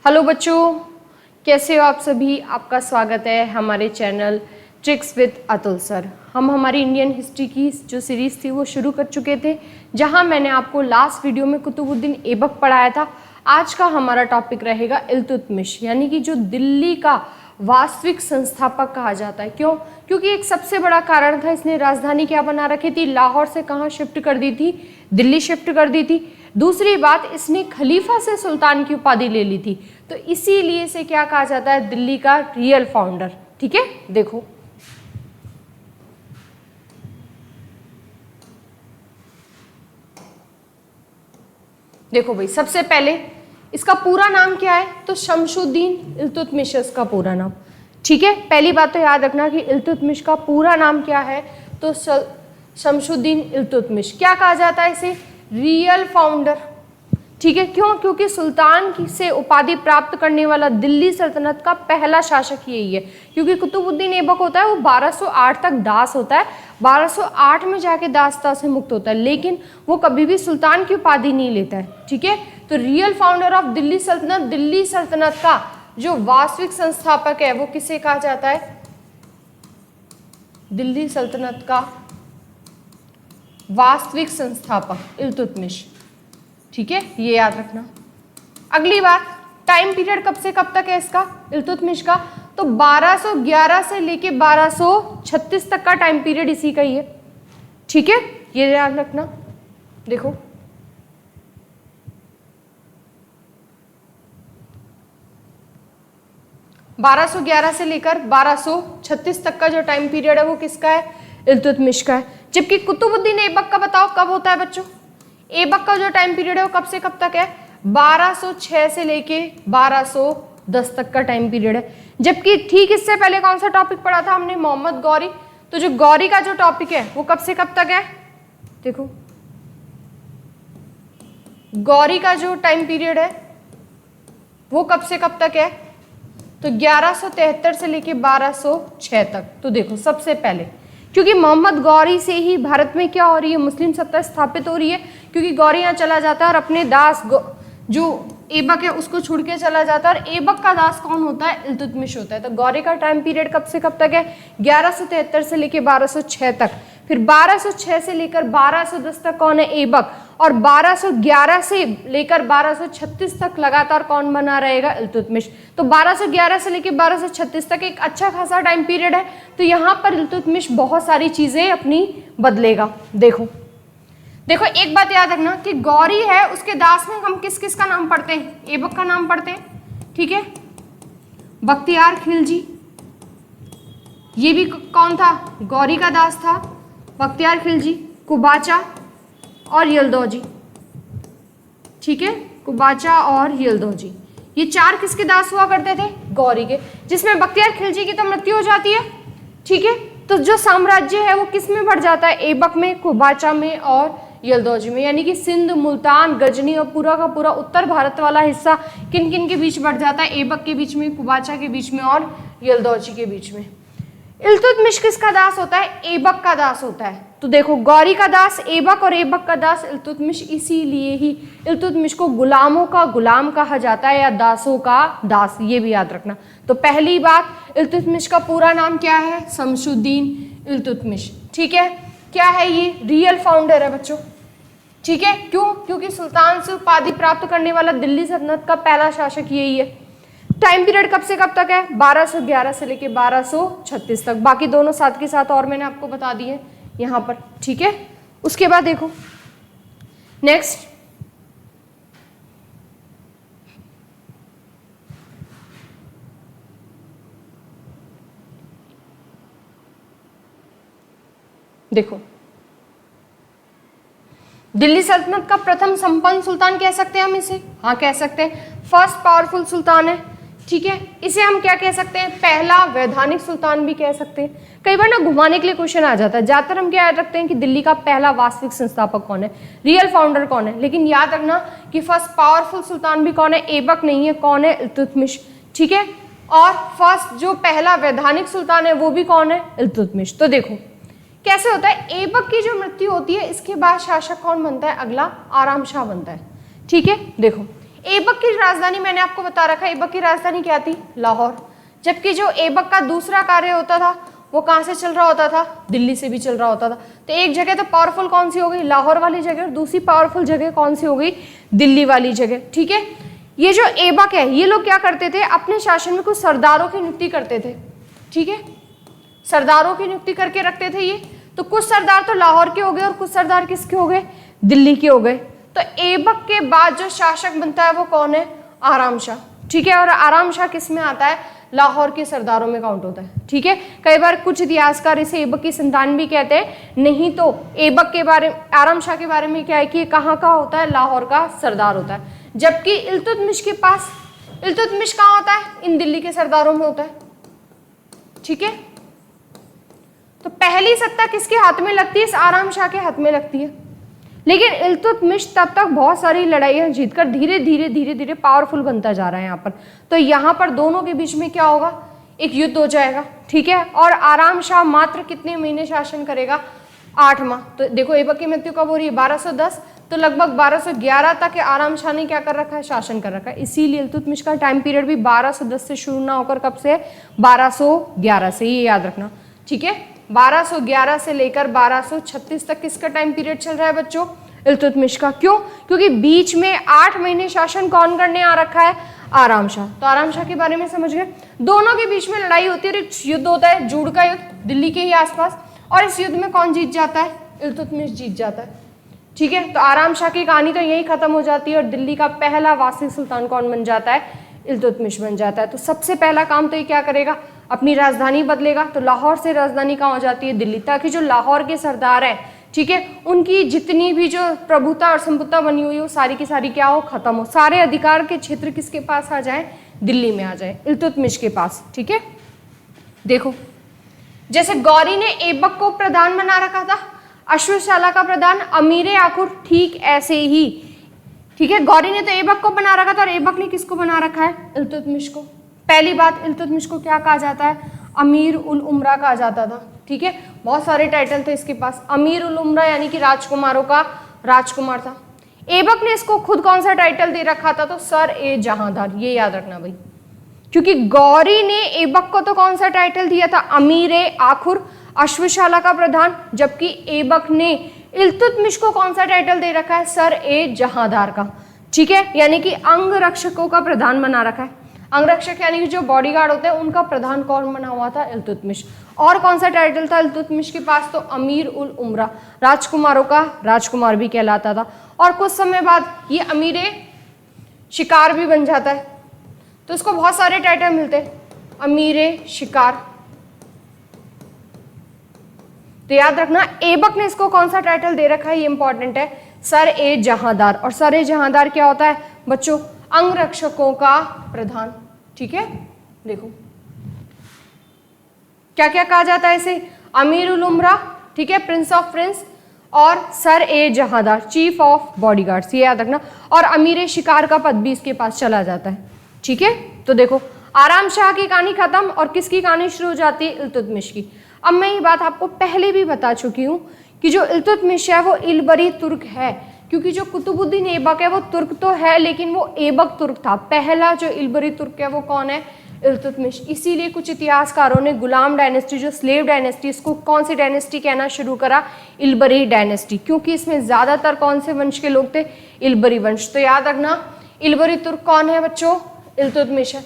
Hello बच्चों, कैसे हो आप सभी। आपका स्वागत है हमारे channel tricks with Atul sir. हम हमारी इंडियन हिस्ट्री की जो सीरीज़ थी वो शुरू कर चुके थे, जहां मैंने आपको लास्ट वीडियो में कुतुबुद्दीन ऐबक पढ़ाया था। आज का हमारा टॉपिक रहेगा इल्तुतमिश, यानी कि जो दिल्ली का वास्तविक संस्थापक कहा जाता है। क्यों? क्योंकि एक सबसे बड़ा कारण था, इसने राजधानी क्या बना रखी थी, लाहौर से कहाँ शिफ्ट कर दी थी, दिल्ली शिफ्ट कर दी थी। दूसरी बात, इसने खलीफा से सुल्तान की उपाधि ले ली थी, तो इसीलिए इसे क्या कहा जाता है, दिल्ली का रियल फाउंडर। ठीक है, देखो देखो भाई, सबसे पहले इसका पूरा नाम क्या है, तो शमशुद्दीन इल्तुतमिश इसका पूरा नाम। ठीक है, पहली बात तो याद रखना कि इल्तुतमिश का पूरा नाम क्या है, तो शमशुद्दीन इल्तुतमिश। क्या कहा जाता है इसे, रियल फाउंडर। ठीक है, क्यों? क्योंकि सुल्तान की से उपाधि प्राप्त करने वाला दिल्ली सल्तनत का पहला शासक यही है। क्योंकि कुतुबुद्दीन ऐबक होता है वो 1208 तक दास होता है, 1208 में जाके दासता से मुक्त होता है, लेकिन वो कभी भी सुल्तान की उपाधि नहीं लेता है। ठीक है, तो रियल फाउंडर ऑफ दिल्ली सल्तनत, दिल्ली सल्तनत का जो वास्तविक संस्थापक है वो किसे कहा जाता है, दिल्ली सल्तनत का वास्तविक संस्थापक इल्तुतमिश। ठीक है, ये याद रखना। अगली बात, टाइम पीरियड कब से कब तक है इसका, इल्तुतमिश का, तो 1211 से लेके 1236 तक का टाइम पीरियड इसी का ही है। ठीक है, ये याद रखना। देखो (1211) से लेकर 1236 तक का जो टाइम पीरियड है वो किसका है, इल्तुतमिश का है। जबकि कुतुबुद्दीन ऐबक का बताओ कब होता है बच्चों, ऐबक का जो टाइम पीरियड है वो कब से कब तक है, 1206 से लेके 1210 तक का टाइम पीरियड है। जबकि ठीक इससे पहले कौन सा टॉपिक पढ़ा था हमने, मोहम्मद गौरी। तो जो गौरी का जो टॉपिक है वो कब से कब तक है, देखो गौरी का जो टाइम पीरियड है वो कब से कब तक है, तो 1173 से लेके 1206 तक। तो देखो सबसे पहले, क्योंकि मोहम्मद गौरी से ही भारत में क्या हो रही है, मुस्लिम सत्ता स्थापित हो रही है। क्योंकि गौरी यहाँ चला जाता है और अपने दास जो ऐबक है उसको छोड़ के चला जाता है, और ऐबक का दास कौन होता है, इल्तुतमिश होता है। तो गौरी का टाइम पीरियड कब से कब तक है, 1173 से लेके 1206 तक। फिर 1206 से लेकर 1210 तक कौन है, ऐबक। और 1211 से लेकर 1236 तक लगातार कौन बना रहेगा, इल्तुतमिश। तो 1211 से लेकर 1236 तक एक अच्छा खासा टाइम पीरियड है। तो यहाँ पर इल्तुतमिश बहुत सारी चीजें अपनी बदलेगा। देखो एक बात याद रखना कि गौरी है उसके दास में हम किस किस का नाम पढ़ते हैं, ऐबक का नाम पढ़ते हैं। ठीक है, बख्तियार खिलजी, ये भी कौन था, गौरी का दास था, बख्तियार खिलजी, कुबाचा और यल्दौजी। ठीक है, कुबाचा और यल्दौजी, ये चार किसके दास हुआ करते थे, गौरी के, जिसमें बख्तियार खिलजी की तो मृत्यु हो जाती है। ठीक है, तो जो साम्राज्य है वो किस में बढ़ जाता है, ऐबक में, कुबाचा में और यल्दौजी में। यानी कि सिंध, मुल्तान, गजनी और पूरा का पूरा उत्तर भारत वाला हिस्सा किन किन के बीच बढ़ जाता है, ऐबक के बीच में, कुबाचा के बीच में और यल्दौजी के बीच में। इल्तुतमिश किसका दास होता है, ऐबक का दास होता है। तो देखो गौरी का दास ऐबक और ऐबक का दास इल्तुतमिश, इसीलिए ही इल्तुतमिश को गुलामों का गुलाम कहा जाता है या दासों का दास, ये भी याद रखना। तो पहली बात, इल्तुतमिश का पूरा नाम क्या है, शमशुद्दीन इल्तुतमिश। ठीक है, क्या है ये, रियल फाउंडर है बच्चों। ठीक है, क्यों? क्योंकि सुल्तान से उपाधि प्राप्त करने वाला दिल्ली सल्तनत का पहला शासक यही है। टाइम पीरियड कब से कब तक है, 1211 से लेके 1236 तक। बाकी दोनों साथ के साथ और मैंने आपको बता दिए यहाँ पर। ठीक है, उसके बाद देखो नेक्स्ट, देखो दिल्ली सल्तनत का प्रथम संपन्न सुल्तान कह सकते हैं हम इसे, हाँ कह सकते हैं, फर्स्ट पावरफुल सुल्तान है। ठीक है, इसे हम क्या कह सकते हैं, पहला वैधानिक सुल्तान भी कह सकते हैं। कई बार ना घुमाने के लिए क्वेश्चन आ जाता है, ज्यादातर हम क्या याद रखते हैं कि दिल्ली का पहला वास्तविक संस्थापक कौन है, रियल फाउंडर कौन है, लेकिन याद रखना कि फर्स्ट पावरफुल सुल्तान भी कौन है, ऐबक नहीं है, कौन है, इल्तुतमिश। ठीक है, और फर्स्ट जो पहला वैधानिक सुल्तान है वो भी कौन है, इल्तुतमिश। तो देखो कैसे होता है, ऐबक की जो मृत्यु होती है इसके बाद शासक कौन बनता है, अगला आराम शाह बनता है। ठीक है, देखो ऐबक की राजधानी मैंने आपको बता रखा है, ऐबक की राजधानी क्या थी? लाहौर। जबकि जो ऐबक का दूसरा कार्य होता था वो कहाँ से चल रहा होता था? दिल्ली से भी चल रहा होता था। तो एक जगह तो पावरफुल कौन सी हो गई? लाहौर वाली जगह, और दूसरी पावरफुल जगह कौन सी हो गई? दिल्ली वाली जगह। ठीक है, ये जो ऐबक है ये लोग क्या करते थे? अपने शासन में कुछ सरदारों की नियुक्ति करते थे। ठीक है, सरदारों की नियुक्ति करके रखते थे ये। तो कुछ सरदार तो लाहौर के हो गए और कुछ सरदार किसके हो गए? दिल्ली के हो गए। तो ऐबक के बाद जो शासक बनता है वो कौन है? आराम शाह। ठीक है, और आराम शाह किस में आता है? लाहौर के सरदारों में काउंट होता है। ठीक है, कई बार कुछ इतिहासकार इसे ऐबक की संतान भी कहते हैं, नहीं तो ऐबक के बारे में, आराम शाह के बारे में क्या है कि कहाँ का होता है? लाहौर का सरदार होता है। जबकि इल्तुतमिश के पास, इल्तुतमिश कहाँ होता है? इन दिल्ली के सरदारों में होता है। ठीक है, तो पहली सत्ता किसके हाथ में लगती है? इस आराम शाह के हाथ में लगती है। लेकिन इल्तुतमिश तब तक बहुत सारी लड़ाइयां जीतकर धीरे धीरे धीरे धीरे पावरफुल बनता जा रहा है यहाँ पर। तो यहाँ पर दोनों के बीच में क्या होगा? एक युद्ध हो जाएगा। ठीक है, और आराम शाह मात्र कितने महीने शासन करेगा? 8 माह। तो देखो ऐबक की मृत्यु कब हो रही है? 1210। तो लगभग 1211 तक आराम शाह ने क्या कर रखा है? शासन कर रखा है। इसीलिए इल्तुतमिश का टाइम पीरियड भी 1210 से शुरू ना होकर कब से? 1211 से, ये याद रखना। ठीक है, 1211 से लेकर 1236 तक किसका टाइम पीरियड चल रहा है बच्चों? इल्तुतमिश का। क्यों? क्योंकि बीच में 8 महीने शासन कौन करने आ रखा है? आराम शाह। तो आराम शाह के बारे में समझ गए। दोनों के बीच में लड़ाई होती है, एक युद्ध होता है, जूड़ का युद्ध, दिल्ली के ही आसपास। और इस युद्ध में कौन जीत जाता है? इल्तुतमिश जीत जाता है। ठीक है, तो आराम शाह की कहानी तो यही खत्म हो जाती है और दिल्ली का पहला वासिक सुल्तान कौन बन जाता है? इल्तुतमिश बन जाता है। तो सबसे पहला काम तो ये क्या करेगा? अपनी राजधानी बदलेगा। तो लाहौर से राजधानी कहाँ हो जाती है? दिल्ली, ताकि जो लाहौर के सरदार हैं, ठीक है, उनकी जितनी भी जो प्रभुता और संपत्ता बनी हुई हो सारी की सारी क्या हो? खत्म हो। सारे अधिकार के क्षेत्र किसके पास आ जाए? दिल्ली में आ जाए, इल्तुतमिश के पास। ठीक है, देखो जैसे गौरी ने ऐबक को प्रधान बना रखा था, अश्वशाला का प्रधान अमीर आखुर, ठीक ऐसे ही, ठीक है, गौरी ने तो ऐबक को बना रखा था और ऐबक ने किसको बना रखा है? इल्तुतमिश को। पहली बात, इल्तुतमिश को क्या कहा जाता है? अमीर उल उमरा कहा जाता था। ठीक है, बहुत सारे टाइटल थे इसके पास। अमीर उल उमरा यानी कि राजकुमारों का राजकुमार था। ऐबक ने इसको खुद कौन सा टाइटल दे रखा था? तो सर ए जहांदार। ये याद रखना भाई, क्योंकि गौरी ने ऐबक को तो कौन सा टाइटल दिया था? अमीर आखुर, अश्वशाला का प्रधान, जबकि ऐबक ने इल्तुतमिश को कौन सा टाइटल दे रखा है? सर ए जहांदार का। ठीक है, यानी कि अंग रक्षकों का प्रधान बना रखा है। अंगरक्षक यानी कि जो बॉडीगार्ड होते हैं उनका प्रधान कौन बना हुआ था? इल्तुतमिश। और कौन सा टाइटल था इल्तुतमिश के पास? तो अमीर उल उमरा, राजकुमारों का राजकुमार भी कहलाता था। और कुछ समय बाद ये अमीर शिकार भी बन जाता है, तो इसको बहुत सारे टाइटल मिलते हैं। अमीर शिकार, तो याद रखना ऐबक ने इसको कौन सा टाइटल दे रखा है? ये इंपॉर्टेंट है, सर ए जहांदार। और सर ए जहांदार क्या होता है बच्चों? अंगरक्षकों का प्रधान। ठीक है, देखो क्या क्या कहा जाता है इसे? अमीर उल उमरा, ठीक है, प्रिंस ऑफ प्रिंस, और sir A Jahandar, chief of bodyguards, ये याद रखना। और अमीर शिकार का पद भी इसके पास चला जाता है। ठीक है, तो देखो आराम शाह की कहानी खत्म और किसकी कहानी शुरू हो जाती है? इल्तुतमिश की। अब मैं ये बात आपको पहले भी बता चुकी हूँ कि जो इल्तुतमिश है वो इलबरी तुर्क है, क्योंकि जो कुतुबुद्दीन ऐबक है वो तुर्क तो है लेकिन वो ऐबक तुर्क था। पहला जो इलबरी तुर्क है वो कौन है? इल्तुतमिश। इसीलिए कुछ इतिहासकारों ने गुलाम डायनेस्टी, जो स्लेव डायनेस्टी, इसको कौन सी डायनेस्टी कहना शुरू करा? इलबरी डायनेस्टी, क्योंकि इसमें ज्यादातर कौन से वंश के लोग थे? इलबरी वंश। तो याद रखना इलबरी तुर्क कौन है बच्चों? इल्तुतमिश है।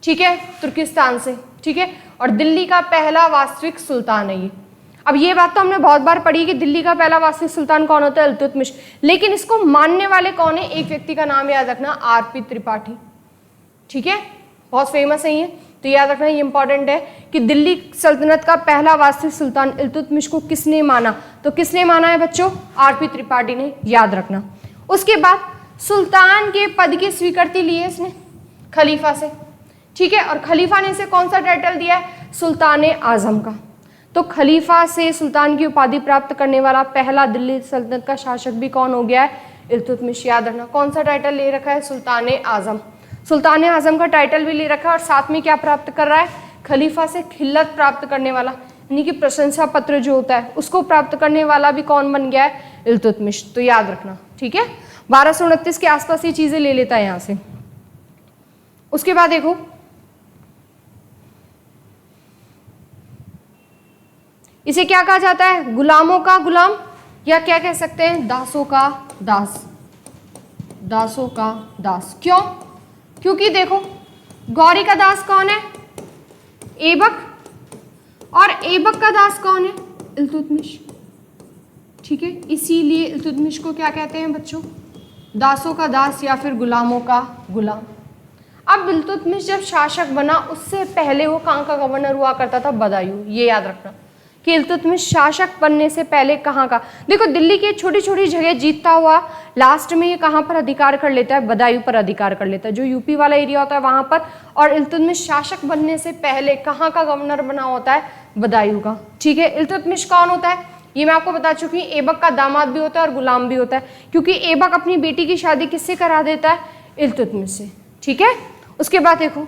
ठीक है, तुर्किस्तान से। ठीक है, और दिल्ली का पहला वास्तविक सुल्तान है ये। अब ये बात तो हमने बहुत बार पढ़ी कि दिल्ली का पहला वास्तविक सुल्तान कौन होता है? इल्तुतमिश। लेकिन इसको मानने वाले कौन है? एक व्यक्ति का नाम याद रखना, आरपी त्रिपाठी। ठीक है, बहुत फेमस है ये, तो याद रखना ये इंपॉर्टेंट है कि दिल्ली सल्तनत का पहला वास्तविक सुल्तान इल्तुतमिश को किसने माना? तो किसने माना है बच्चों? आरपी त्रिपाठी ने, याद रखना। उसके बाद सुल्तान के पद की स्वीकृति ली है इसने खलीफा से। ठीक है, और खलीफा ने इसे कौन सा टाइटल दिया है? सुल्तान आजम का। तो खलीफा से सुल्तान की उपाधि प्राप्त करने वाला पहला दिल्ली सल्तनत का शासक भी कौन हो गया है? इल्तुतमिश। याद रखना कौन सा टाइटल ले रखा है? सुल्तान आजम। सुल्तान आजम का टाइटल भी ले रखा है और साथ में क्या प्राप्त कर रहा है? खलीफा से खिल्लत प्राप्त करने वाला, यानी कि प्रशंसा पत्र जो होता है उसको प्राप्त करने वाला भी कौन बन गया है? इल्तुतमिश। तो याद रखना। ठीक है, 1229 के आसपास ये चीजें ले लेता है यहां से। उसके बाद देखो इसे क्या कहा जाता है, गुलामों का गुलाम, या क्या कह सकते हैं, दासों का दास, दासों का दास। क्यों? क्योंकि देखो गौरी का दास कौन है, ऐबक, और ऐबक का दास कौन है, इल्तुतमिश। ठीक है, इसीलिए इल्तुतमिश को क्या कहते हैं बच्चों, दासों का दास या फिर गुलामों का गुलाम। अब इल्तुतमिश जब शासक बना उससे पहले वो कहाँ का गवर्नर हुआ करता था, बदायूं। ये याद रखना कि इल्तुतमिश शासक बनने से पहले कहाँ का, देखो दिल्ली की छोटी छोटी जगह जीतता हुआ लास्ट में ये कहाँ पर अधिकार कर लेता है, बदायूं पर अधिकार कर लेता है, जो यूपी वाला एरिया होता है वहां पर। और इल्तुतमिश शासक बनने से पहले कहाँ का गवर्नर बना होता है, बदायूं का। ठीक है, इल्तुतमिश कौन होता है ये मैं आपको बता चुकी हूँ, ऐबक का दामाद भी होता है और गुलाम भी होता है, क्योंकि ऐबक अपनी बेटी की शादी किससे करा देता है, इल्तुतमिश से। ठीक है, उसके बाद देखो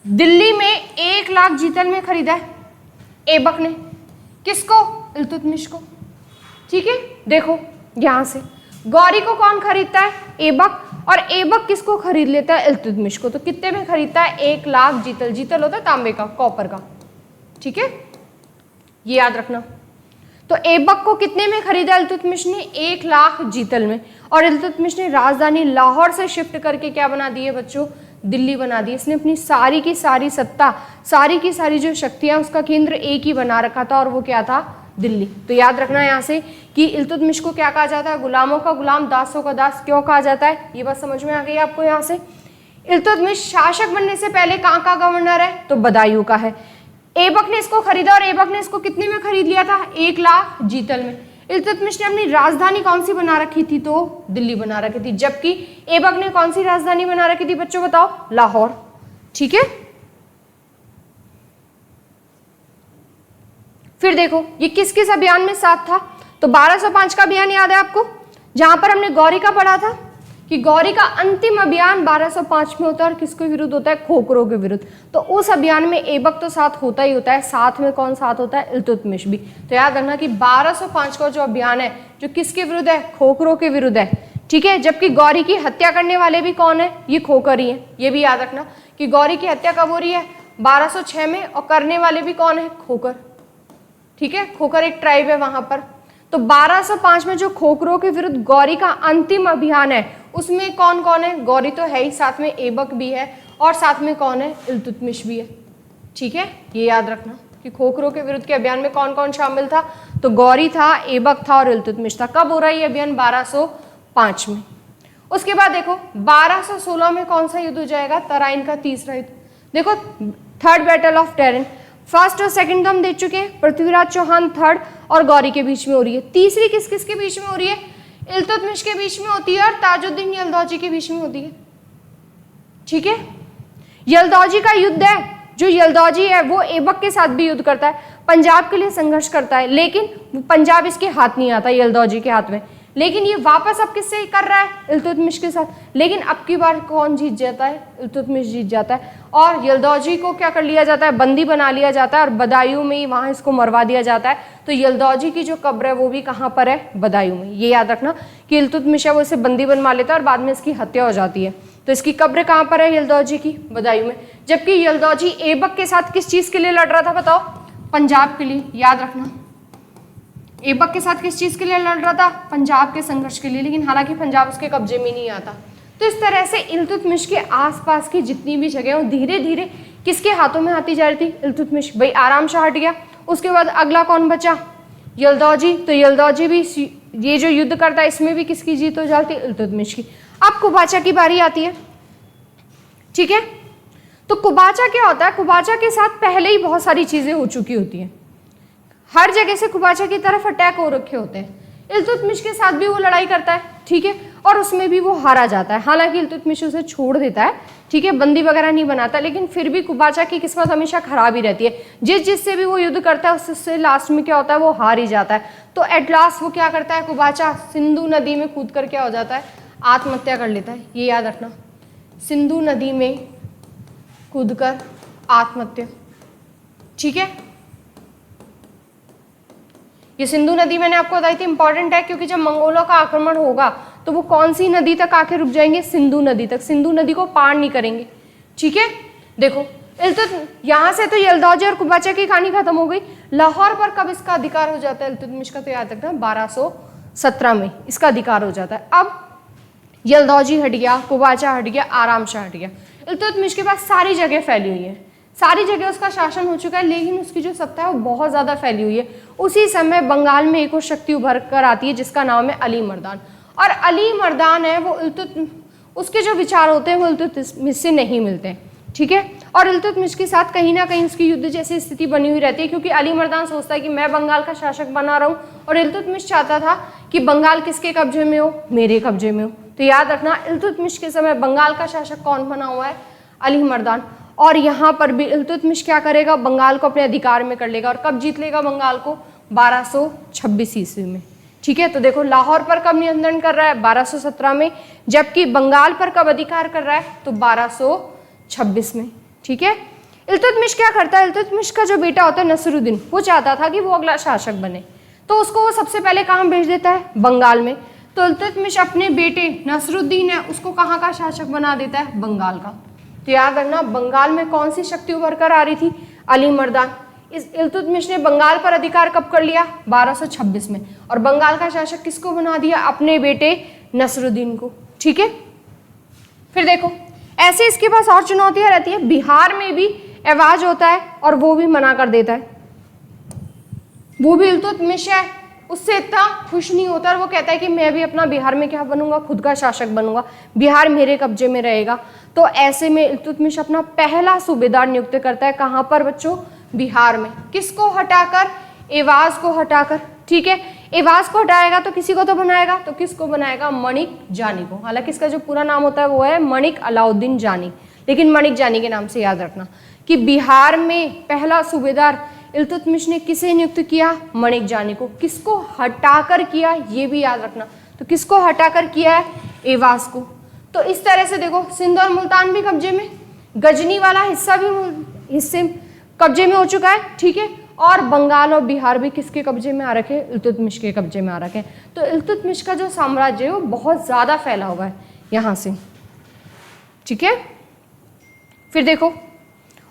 दिल्ली में 1 लाख जीतल में खरीदा है ऐबक ने, किसको, इल्तुतमिश को। ठीक है, देखो यहां से गौरी को कौन खरीदता है, ऐबक, और ऐबक किसको खरीद लेता है, इल्तुतमिश को। तो कितने में खरीदता है, 1 लाख जीतल, जीतल होता है तांबे का, कॉपर का। ठीक है, ये याद रखना। तो ऐबक को कितने में खरीदा इल्तुतमिश ने, 1 लाख जीतल में। और इल्तुतमिश ने राजधानी लाहौर से शिफ्ट करके क्या बना दी है बच्चों, दिल्ली बना दी। इसने अपनी सारी की सारी सत्ता, सारी की सारी जो शक्तियां, उसका केंद्र एक ही बना रखा था, और वो क्या था, दिल्ली। तो याद रखना यहाँ से कि इल्तुतमिश को क्या कहा जाता है, गुलामों का गुलाम, दासों का दास। क्यों कहा जाता है, ये बात समझ में आ गई आपको। यहाँ से इल्तुतमिश शासक बनने से पहले कहाँ का गवर्नर है, तो बदायूं का है। ऐबक ने इसको खरीदा, और ऐबक ने इसको कितने में खरीद लिया था, 1 लाख जीतल में। इल्तुतमिश ने अपनी राजधानी कौन सी बना रखी थी, तो दिल्ली बना रखी थी, जबकि ऐबक ने कौन सी राजधानी बना रखी थी बच्चों, बताओ, लाहौर। ठीक है, फिर देखो ये किस किस अभियान में साथ था, तो 1205 का अभियान याद है आपको, जहां पर हमने गौरी का पढ़ा था कि गौरी का अंतिम अभियान 1205 में होता है, और किसके विरुद्ध होता है, खोखरों के विरुद्ध। तो उस अभियान में ऐबक तो साथ होता ही होता है, साथ में कौन साथ होता है, इल्तुतमिश भी। तो याद रखना कि 1205 का जो अभियान है, जो किसके विरुद्ध है, खोखरों के विरुद्ध है। ठीक है, जबकि गौरी की हत्या करने वाले भी कौन है, ये खोखर ही है। ये भी याद रखना कि गौरी की हत्या कब हो रही है, 1206 में, और करने वाले भी कौन है, खोखर। ठीक है, खोखर एक ट्राइब है वहां पर। तो 1205 में जो खोखरों के विरुद्ध गौरी का अंतिम अभियान है, उसमें कौन कौन है, गौरी तो है ही, साथ में ऐबक भी है, और साथ में कौन है, इल्तुतमिश भी है। ठीक है, ये याद रखना कि खोखरों के विरुद्ध के अभियान में कौन कौन शामिल था, तो गौरी था, ऐबक था, और इल्तुतमिश था। कब हो रहा है ये अभियान, 1205 में। उसके बाद देखो 1216 में कौन सा युद्ध हो जाएगा, तराइन का तीसरा युद्ध। देखो थर्ड बैटल ऑफ टेरिन, फर्स्ट और सेकंड तो हम देख चुके हैं, पृथ्वीराज चौहान थर्ड और गौरी के बीच में हो रही है। तीसरी किस किस के बीच में हो रही है, इल्तुतमिश के बीच में होती है, और ताजुद्दीन यल्दौजी के बीच में होती है। ठीक है, यल्दौजी का युद्ध है, जो यल्दौजी है वो ऐबक के साथ भी युद्ध करता है, पंजाब के लिए संघर्ष करता है, लेकिन पंजाब इसके हाथ नहीं आता, यल्दौजी के हाथ में। लेकिन ये वापस अब किससे कर रहा है, इल्तुतमिश के साथ। लेकिन अब की बार कौन जीत जाता है, इल्तुतमिश जीत जाता है, और यल्दौजी को क्या कर लिया जाता है, बंदी बना लिया जाता है, और बदायूं में ही वहां इसको मरवा दिया जाता है। तो यल्दौजी की जो कब्र है वो भी कहाँ पर है, बदायूं में। ये याद रखना कि इल्तुतमिश है वो इसे बंदी बनवा लेता है, और बाद में इसकी हत्या हो जाती है। तो इसकी कब्र कहाँ पर है, यल्दौजी की, बदायूं में। जबकि यल्दौजी ऐबक के साथ किस चीज के लिए लड़ रहा था, बताओ, पंजाब के लिए। याद रखना ऐबक के साथ किस चीज के लिए लड़ रहा था, पंजाब के संघर्ष के लिए, लेकिन हालांकि पंजाब उसके कब्जे में नहीं आता। तो इस तरह से इल्तुतमिश के आसपास की जितनी भी जगह वो धीरे धीरे किसके हाथों में आती जा रही थी, इल्तुतमिश। भाई आराम शाह हट गया, उसके बाद अगला कौन बचा, यल्दौजी। तो यल्दौजी भी ये जो युद्ध करता है इसमें भी किसकी जीत हो जाती है, इल्तुतमिश की। अब कुबाचा की बारी आती है। ठीक है, तो कुबाचा क्या होता है, कुबाचा के साथ पहले ही बहुत सारी चीजें हो चुकी होती हैं, हर जगह से कुबाचा की तरफ अटैक हो रखे होते हैं। इल्तुतमिश के साथ भी वो लड़ाई करता है, ठीक है, और उसमें भी वो हारा जाता है। हालांकि इल्तुतमिश उसे छोड़ देता है, ठीक है, बंदी वगैरह नहीं बनाता, लेकिन फिर भी कुबाचा की किस्मत हमेशा खराब ही रहती है। जिससे भी वो युद्ध करता है उससे लास्ट में क्या होता है, वो हार ही जाता है। तो एट लास्ट वो क्या करता है, कुबाचा सिंधु नदी में कूद कर क्या हो जाता है, आत्महत्या कर लेता है। ये याद रखना, सिंधु नदी में कूदकर आत्महत्या। ठीक है, ये सिंधु नदी मैंने आपको बताई थी, इंपॉर्टेंट है, क्योंकि जब मंगोलों का आक्रमण होगा तो वो कौन सी नदी तक आके रुक जाएंगे? सिंधु नदी तक। सिंधु नदी को पार नहीं करेंगे। ठीक है, देखो यहाँ से तो यल्दौजा और कुबाचा की कहानी खत्म हो गई। लाहौर पर कब इसका अधिकार हो जाता है इल्तुतमिश का? तो याद रखना 1217 में इसका अधिकार हो जाता है। अब यल्दौजी हट गया, कुबाचा हट गया, आराम शाह हट गया। इल्तुतमिश के पास सारी जगह फैली हुई है, सारी जगह उसका शासन हो चुका है, लेकिन उसकी जो सत्ता है वो बहुत ज़्यादा फैली हुई है। उसी समय बंगाल में एक और शक्ति उभर कर आती है जिसका नाम है अली मर्दान। और अली मर्दान है वो उसके जो विचार होते हैं वो इल्तुतमिश से नहीं मिलते हैं। ठीक है, और इल्तुतमिश के साथ कहीं ना कहीं उसकी युद्ध जैसी स्थिति बनी हुई रहती है, क्योंकि अली मर्दान सोचता है कि मैं बंगाल का शासक बना रहा हूँ, और इल्तुतमिश चाहता था कि बंगाल किसके कब्जे में हो? मेरे कब्जे में हो। तो याद रखना इल्तुतमिश के समय बंगाल का शासक कौन बना हुआ है? अली मर्दान। और यहाँ पर भी इल्तुतमिश क्या करेगा? बंगाल को अपने अधिकार में कर लेगा। और कब जीत लेगा बंगाल को? 1226 ईस्वी में। ठीक है, तो देखो लाहौर पर कब नियंत्रण कर रहा है? 1217 में। जबकि बंगाल पर कब अधिकार कर रहा है? तो 1226 में। ठीक है, इल्तुतमिश क्या करता है? इल्तुतमिश का जो बेटा होता है नसरुद्दीन, वो चाहता था कि वो अगला शासक बने, तो उसको वो सबसे पहले कहाँ भेज देता है? बंगाल में। तो इल्तुतमिश अपने बेटे नसरुद्दीन है उसको कहाँ का शासक बना देता है? बंगाल का। तो याद रखना बंगाल में कौन सी शक्ति उभर कर आ रही थी? अली मर्दान। इस इल्तुतमिश ने बंगाल पर अधिकार कब कर लिया? 1226 में। और बंगाल का शासक किसको बना दिया? अपने बेटे नसरुद्दीन को। ठीक है, फिर देखो ऐसे इसके पास और चुनौतियां रहती है। बिहार में भी एवाज होता है और वो भी मना कर देता है। वो भी इल्तुतमिश है, उससे इतना खुश नहीं होता और वो कहता है कि मैं भी अपना बिहार में क्या बनूंगा? खुद का शासक बनूंगा, बिहार मेरे कब्जे में रहेगा। तो ऐसे में इल्तुतमिश अपना पहला सूबेदार नियुक्त करता है। कहाँ पर बच्चों? बिहार में। किसको हटाकर? एवाज को हटाकर। ठीक है, एवाज को हटाएगा तो किसी को तो बनाएगा, तो किसको बनाएगा? मणिक जानी को। हालांकि इसका जो पूरा नाम होता है वो है मणिक अलाउद्दीन जानी, लेकिन मणिक जानी के नाम से याद रखना कि बिहार में पहला सूबेदार इल्तुतमिश ने किसे नियुक्त किया? मणिक जानी को। किसको हटाकर किया? ये भी याद रखना। तो किसको हटाकर किया है? एवाज को। तो इस तरह से देखो सिंध और मुल्तान भी कब्जे में, गजनी वाला हिस्सा भी हिस्से कब्जे में हो चुका है। ठीक है, और बंगाल और बिहार भी किसके कब्जे में आ रखे हैं? इल्तुतमिश के कब्जे में आ रखे हैं। तो इल्तुतमिश का जो साम्राज्य है वो बहुत ज़्यादा फैला हुआ है यहाँ से। ठीक है, फिर देखो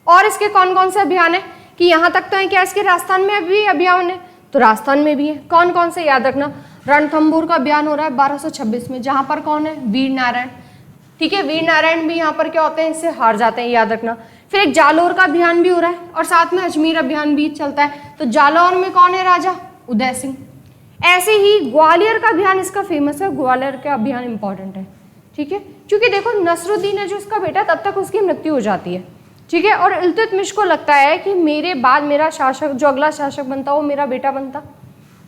और इसके कौन कौन से अभियान है कि यहाँ तक तो है क्या इसके राजस्थान में भी अभियान है? तो राजस्थान में भी है। कौन कौन से? याद रखना रणथंभौर का अभियान हो रहा है 1226 में, जहाँ पर कौन है? वीर नारायण। ठीक है, वीर नारायण भी यहाँ पर क्या होते हैं? इससे हार जाते हैं, याद रखना। फिर एक जालौर का अभियान भी हो रहा है और साथ में अजमेर अभियान भी चलता है। तो जालौर में कौन है राजा? उदय सिंह। ऐसे ही ग्वालियर का अभियान इसका फेमस है, ग्वालियर का अभियान इंपॉर्टेंट है। ठीक है, क्योंकि देखो नसरुद्दीन है जो उसका बेटा, तब तक उसकी मृत्यु हो जाती है। ठीक है, और इल्तुतमिश को लगता है कि मेरे बाद मेरा शासक जो अगला शासक बनता वो मेरा बेटा बनता।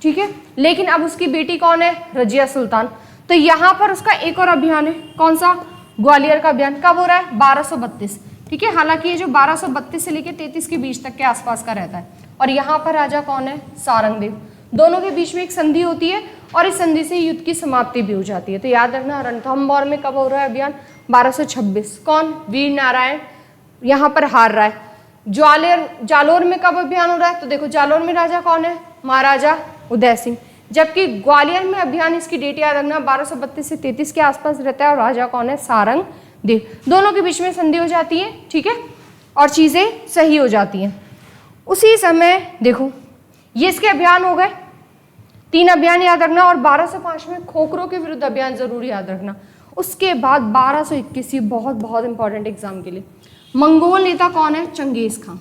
ठीक है, लेकिन अब उसकी बेटी कौन है? रजिया सुल्तान। तो यहाँ पर उसका एक और अभियान है, कौन सा? ग्वालियर का अभियान। कब हो रहा है? 1232। ठीक है, हालांकि ये जो 1232 से लेकर 33 के बीच तक के आसपास का रहता है। और यहाँ पर राजा कौन है? सारंगदेव। दोनों के बीच में एक संधि होती है और इस संधि से युद्ध की समाप्ति भी हो जाती है। तो याद रखना रणथंभौर में कब हो रहा है अभियान? 1226। कौन? वीर नारायण यहाँ पर हार रहा है। जालौर में कब अभियान हो रहा है? तो देखो जालौर में राजा कौन है? महाराजा उदय सिंह। जबकि ग्वालियर में अभियान, इसकी डेट याद रखना 1232 से 33 के आसपास रहता है और राजा कौन है? सारंगदेव। दोनों के बीच में संधि हो जाती है। ठीक है, और चीजें सही हो जाती हैं। उसी समय देखो ये इसके अभियान हो गए, 3 अभियान याद रखना। और 1205 में खोखरों के विरुद्ध अभियान जरूर याद रखना। उसके बाद 1221 ये बहुत बहुत इंपॉर्टेंट एग्जाम के लिए। मंगोल नेता कौन है? चंगेज खां।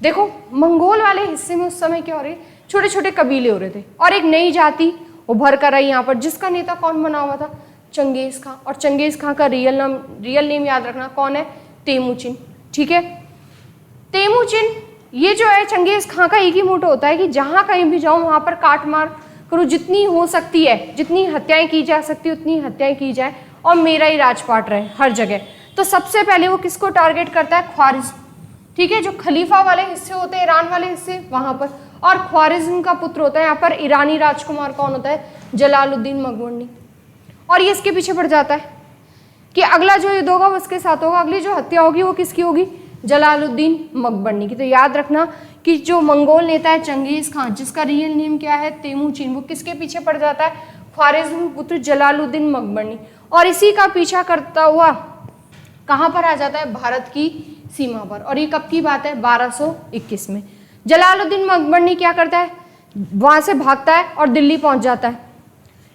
देखो मंगोल वाले हिस्से में उस समय क्या हो रहे? छोटे छोटे कबीले हो रहे थे और एक नई जाति उभर कर आई यहाँ पर, जिसका नेता कौन बना हुआ था? चंगेज खां। और चंगेज खां का रियल नेम याद रखना कौन है? तेमुचिन। ठीक है, तेमुचिन ये जो है चंगेज खां का एक ही मोटो होता है कि जहाँ कहीं भी जाऊँ वहाँ पर काट मार करो, जितनी हो सकती है, जितनी हत्याएं की जा सकती है उतनी हत्याएं की जाए और मेरा ही राजपाट रहे हर जगह। तो सबसे पहले वो किसको टारगेट करता है? ख्वारिज्म। ठीक है, जो खलीफा वाले हिस्से होते हैं, ईरान वाले हिस्से, वहां पर। और ख्वारिज्म का पुत्र होता है यहाँ पर ईरानी राजकुमार कौन होता है? जलालुद्दीन मकबरनी। और ये इसके पीछे पड़ जाता है कि अगला जो युद्ध होगा वो उसके साथ होगा, अगली जो हत्या होगी वो किसकी होगी? जलालुद्दीन मकबरनी की। तो याद रखना कि जो मंगोल नेता है चंगेज खां, जिसका रियल नेम क्या है? तेमुचिन, वो किसके पीछे पड़ जाता है? ख्वारिज्मी पुत्र जलालुद्दीन मकबरनी, और इसी का पीछा करता हुआ कहाँ पर आ जाता है, भारत की सीमा पर। और ये कब की बात है, 1221 में। जलालुद्दीन मकबरनी क्या करता है, वहां से भागता है और दिल्ली पहुंच जाता है,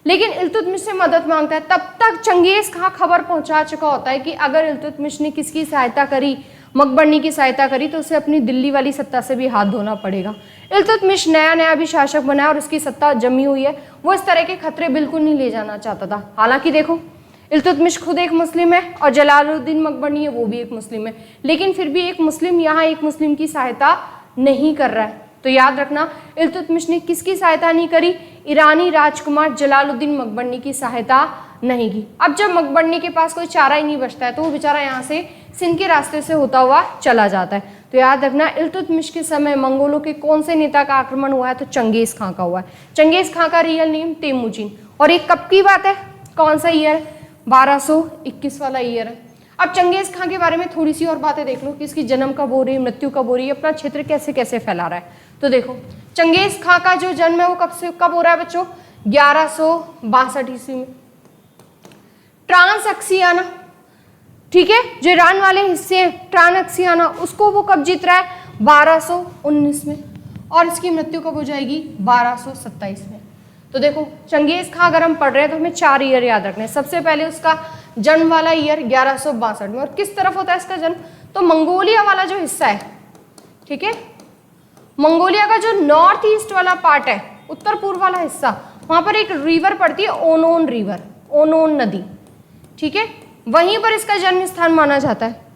लेकिन इल्तुतमिश से मदद मांगता है। तब तक चंगेज खां खबर पहुंचा चुका होता है कि अगर इल्तुतमिश ने किसकी सहायता करी, मकबरनी की सहायता करी, तो उसे अपनी दिल्ली वाली सत्ता से भी हाथ धोना पड़ेगा। इल्तुतमिश नया नया भी शासक बना और उसकी सत्ता जमी हुई है, वो इस तरह के खतरे बिल्कुल नहीं ले जाना चाहता था। हालांकि देखो, इल्तुतमिश खुद एक मुस्लिम है और जलालुद्दीन मकबरनी है वो भी एक मुस्लिम है, लेकिन फिर भी एक मुस्लिम यहाँ एक मुस्लिम की सहायता नहीं कर रहा है। तो याद रखना, इल्तुतमिश ने किसकी सहायता नहीं करी, ईरानी राजकुमार जलालुद्दीन मकबरनी की सहायता नहीं की। अब जब मकबरनी के पास कोई चारा ही नहीं बचता है तो वो बेचारा यहाँ से सिंध के रास्ते से होता हुआ चला जाता है। तो याद रखना, इल्तुतमिश के समय मंगोलों के कौन से नेता का आक्रमण हुआ है, तो चंगेज खां का हुआ है। चंगेज खां का रियल नेम तेमुजिन। और ये कब की बात है, कौन सा ईयर है, 1221 वाला ईयर है। अब चंगेज खां के बारे में थोड़ी सी और बातें देख लो कि इसकी जन्म कब हो रही है, मृत्यु कब हो रही है, अपना क्षेत्र कैसे कैसे फैला रहा है। तो देखो, चंगेज खां का जो जन्म है वो कब हो रहा है बच्चों, 1162 ईस्वी में। ट्रांसअक्सियाना, ठीक है, जो ईरान वाले हिस्से हैं ट्रांसअक्सियाना, उसको वो कब जीत रहा है, 1219 में। और इसकी मृत्यु कब हो जाएगी, 1227 में। तो देखो, चंगेज खां अगर हम पढ़ रहे हैं तो हमें 4 ईयर याद रखने हैं। सबसे पहले उसका जन्म वाला ईयर 1162 में, और किस तरफ होता है इसका जन्म, तो मंगोलिया वाला जो हिस्सा है, ठीक है, मंगोलिया का जो नॉर्थ ईस्ट वाला पार्ट है, उत्तर पूर्व वाला हिस्सा, वहां पर एक रिवर पड़ती है, ओनोन रिवर, ओनोन नदी, ठीक है, वहीं पर इसका जन्म स्थान माना जाता है।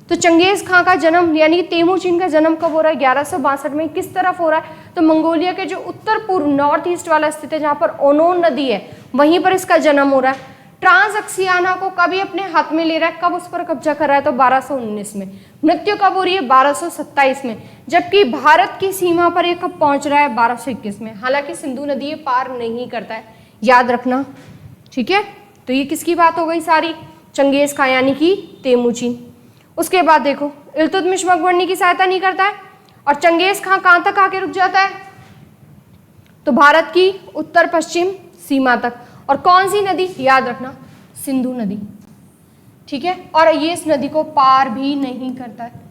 तो चंगेज खां का जन्म यानी तेमुजिन का जन्म कब हो रहा है, 1162 में। किस तरफ हो रहा है, तो मंगोलिया के जो उत्तर पूर्व नॉर्थ ईस्ट वाला स्थित है, जहां पर ओनोन नदी है, वहीं पर इसका जन्म हो रहा है। ट्रांसअक्सियाना को कभी अपने हाथ में ले रहा है, कब उस पर कब्जा कर रहा है, तो 1219 में। मृत्यु कब हो रही है, 1227 में। जबकि भारत की सीमा पर ये कब पहुंच रहा है, 1221 में। हालांकि सिंधु नदी ये पार नहीं करता है, याद रखना, ठीक है। तो ये किसकी बात हो गई सारी, चंगेज खां यानी कि तेमुजिन। उसके बाद देखो, इल्तुतमिश मकबरनी की सहायता नहीं करता है और चंगेज खां कहां तक आके रुक जाता है, तो भारत की उत्तर पश्चिम सीमा तक। और कौन सी नदी, याद रखना, सिंधु नदी, ठीक है। और ये इस नदी को पार भी नहीं करता है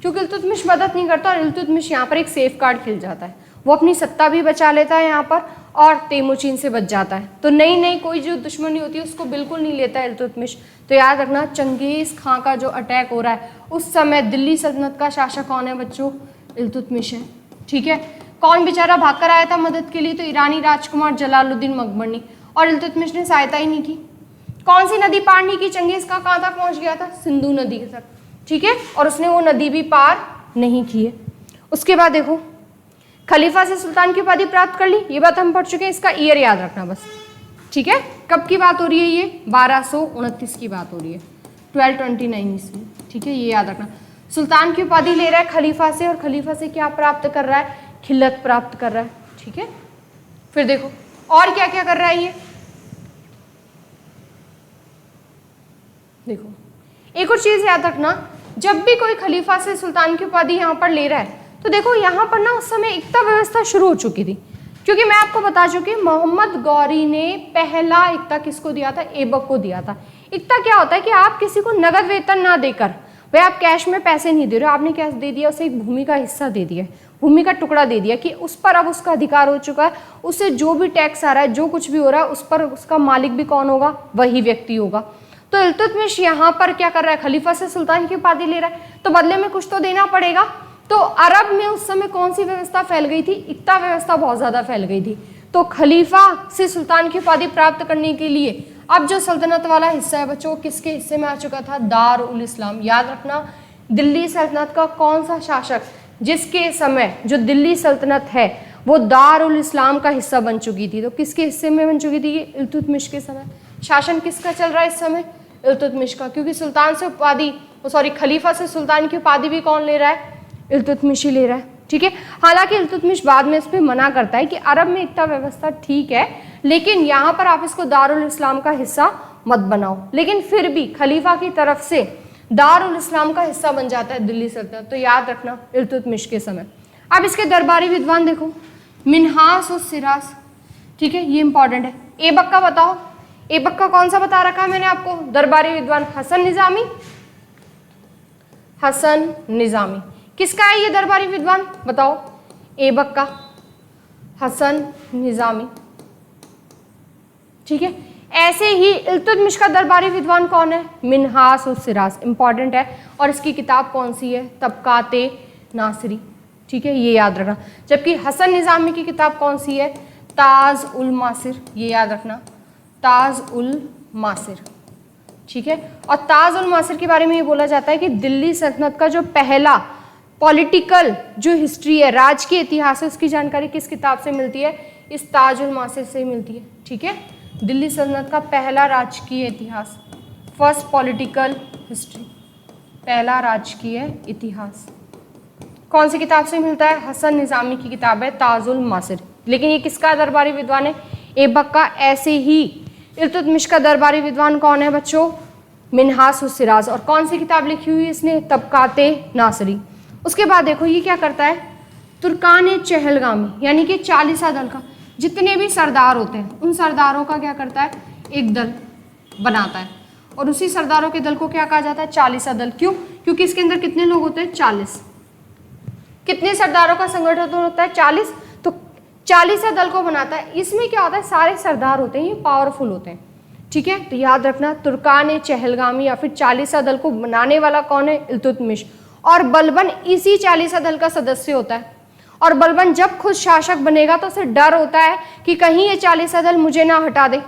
क्योंकि इल्तुतमिश मदद नहीं करता, और इल्तुतमिश यहाँ पर एक सेफ गार्ड खिल जाता है, वो अपनी सत्ता भी बचा लेता है यहाँ पर और तेमुजिन से बच जाता है। तो नई कोई जो दुश्मनी होती है उसको बिल्कुल नहीं लेता है इल्तुतमिश। तो याद रखना, चंगेज खां का जो अटैक हो रहा है उस समय दिल्ली सल्तनत का शासक कौन है बच्चों, इल्तुतमिश है, ठीक है। कौन बेचारा भाग कर आया था मदद के लिए, तो ईरानी राजकुमार जलालुद्दीन मकबरनी, और इल्तुतमिश ने सहायता ही नहीं की। कौन सी नदी पार नहीं की, चंगेज खां कहाँ तक पहुंच गया था, सिंधु नदी तक, ठीक है, और उसने वो नदी भी पार नहीं की है। उसके बाद देखो, खलीफा से सुल्तान की उपाधि प्राप्त कर ली, ये बात हम पढ़ चुके हैं, इसका ईयर याद रखना बस, ठीक है। कब की बात हो रही है, ये 1229 की बात हो रही है, 1229 ईस्वी, ठीक है, ये याद रखना। सुल्तान की उपाधि ले रहा है खलीफा से, और खलीफा से क्या प्राप्त कर रहा है, खिल्लत प्राप्त कर रहा है, ठीक है। फिर देखो और क्या क्या कर रहा है ये, देखो एक और चीज याद रखना, जब भी कोई खलीफा से सुल्तान की उपाधि यहाँ पर ले रहा है तो देखो यहाँ पर ना उस समय एकता व्यवस्था शुरू हो चुकी थी, क्योंकि मैं आपको बता चुकी मोहम्मद गौरी ने पहला एकता किसको दिया था, ऐबक को दिया था। एकता क्या होता है कि आप किसी को नगद वेतन ना देकर, भाई आप कैश में पैसे नहीं दे रहे हो, आपने क्या दे दिया, उसे एक भूमि का हिस्सा दे दिया, भूमि का टुकड़ा दे दिया कि उस पर अब उसका अधिकार हो चुका है, उससे जो भी टैक्स आ रहा है, जो कुछ भी हो रहा है, उस पर उसका मालिक भी कौन होगा, वही व्यक्ति होगा। तो इल्तुतमिश यहाँ पर क्या कर रहा है, खलीफा से सुल्तान की उपाधि ले रहा है, तो बदले में कुछ तो देना पड़ेगा। तो अरब में उस समय कौन सी व्यवस्था फैल गई थी, एकता व्यवस्था बहुत ज्यादा फैल गई थी। तो खलीफा से सुल्तान की उपाधि प्राप्त करने के लिए अब जो सल्तनत वाला हिस्सा है बच्चों, किसके हिस्से में आ चुका था, दार उल इस्लाम। याद रखना, दिल्ली सल्तनत का कौन सा शासक जिसके समय जो दिल्ली सल्तनत है वो दार उल इस्लाम का हिस्सा बन चुकी थी, तो किसके हिस्से में बन चुकी थी, इल्तुतमिश के समय। शासन किसका चल रहा है इस समय, इल्तुतमिश का, क्योंकि सुल्तान से उपाधि, खलीफा से सुल्तान की उपाधि भी कौन ले रहा है, इल्तुतमिश ही ले रहा है, ठीक है। हालांकि इल्तुतमिश बाद में इस पर मना करता है कि अरब में एकता व्यवस्था ठीक है, लेकिन यहाँ पर आप इसको दारुल इस्लाम का हिस्सा मत बनाओ। लेकिन फिर भी खलीफा की तरफ से दारुल इस्लाम का हिस्सा बन जाता है दिल्ली सल्तनत। तो याद रखना, इल्तुतमिश के समय। अब इसके दरबारी विद्वान देखो, मिन्हास और सिराज, ठीक है, ये इंपॉर्टेंट है। ऐबक का बताओ, ऐबक का कौन सा बता रखा है मैंने आपको, दरबारी विद्वान हसन निजामी, हसन निजामी। किसका है ये दरबारी विद्वान बताओ, ऐबक का, हसन निजामी। ठीक है, ऐसे ही इल्तुतमिश का दरबारी विद्वान कौन है, मिन्हास उस सिराज, इंपॉर्टेंट है। और इसकी किताब कौन सी है, तबकाते नासिरी। ठीक है, ये याद रखना। जबकि हसन निजामी की किताब कौन सी है, ताज उल मासिर, ये याद रखना, ताज उल मासिर। ठीक है, और ताज उल मासिर के बारे में ये बोला जाता है कि दिल्ली सल्तनत का जो पहला पॉलिटिकल जो हिस्ट्री है, राज के इतिहास है, उसकी जानकारी किस किताब से मिलती है, इस ताज उल मासिर से मिलती है। ठीक है, दिल्ली सल्तनत का पहला राजकीय इतिहास, फर्स्ट पॉलिटिकल हिस्ट्री, पहला राजकीय इतिहास कौन सी किताब से मिलता है, हसन निजामी की किताब है ताजुल मासिर। लेकिन ये किसका दरबारी विद्वान है, ऐबक का। ऐसे ही इल्तुतमिश का दरबारी विद्वान कौन है बच्चों, मिन्हास उस सिराज। और कौन सी किताब लिखी हुई है इसने, तबकाते नासिरी। उसके बाद देखो ये क्या करता है, तुर्कान चहलगामी यानी कि 40 दल का जितने भी सरदार होते हैं उन सरदारों का क्या करता है, एक दल बनाता है। और उसी सरदारों के दल को क्या कहा जाता है, 40 दल। क्यों, क्योंकि इसके अंदर कितने लोग होते हैं, 40। कितने सरदारों का संगठन होता है, 40। तो 40 दल को बनाता है। इसमें क्या होता है, सारे सरदार होते हैं ये पावरफुल होते हैं। ठीक है, तो याद रखना तुर्कान चहलगामी या फिर 40 दल को बनाने वाला कौन है, इल्तुतमिश। और बलबन इसी 40 दल का सदस्य होता है। और बलबन जब खुद शासक बनेगा तो उसे डर होता है कि कहीं ये 40 दल मुझे ना हटा दे।